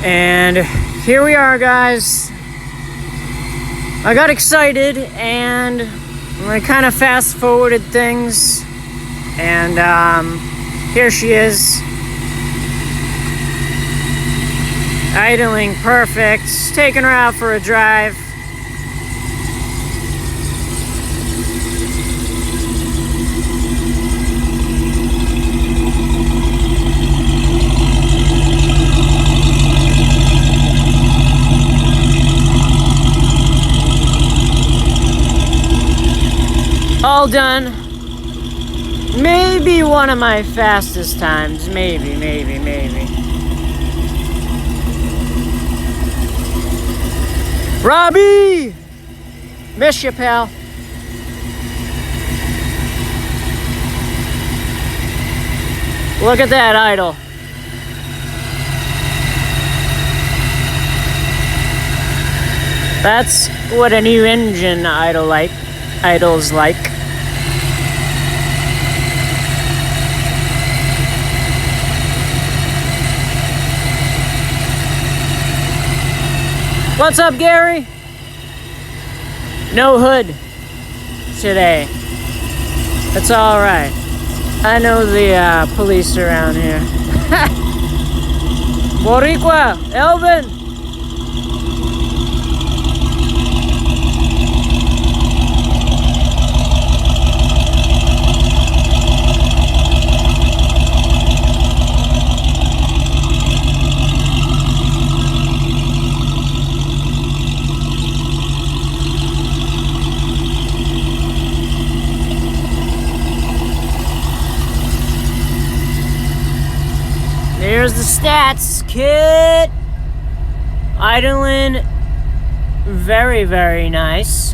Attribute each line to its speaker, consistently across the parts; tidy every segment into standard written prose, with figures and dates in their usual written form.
Speaker 1: And here we are, guys. I got excited and I kind of fast forwarded things, and here she is, idling perfect, taking her out for a drive. All done. Maybe one of my fastest times. Maybe. Robbie! Miss you, pal. Look at that idle. That's what a new engine idle's like. What's up, Gary? No hood today. It's all right. I know the police around here. Boricua, Elvin. There's the stats, kid. Idling, very, very nice.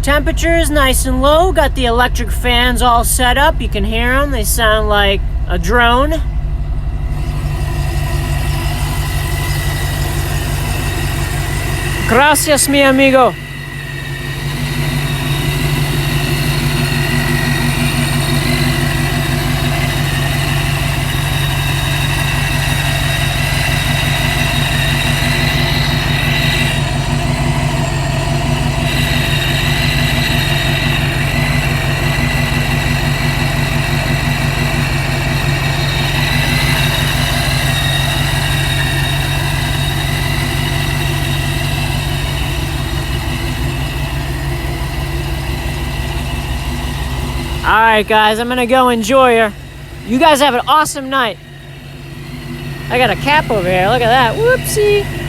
Speaker 1: Temperature is nice and low. Got the electric fans all set up. You can hear them. They sound like a drone. Gracias, mi amigo. Alright, guys, I'm gonna go enjoy her. You guys have an awesome night. I got a cap over here. Look at that. Whoopsie.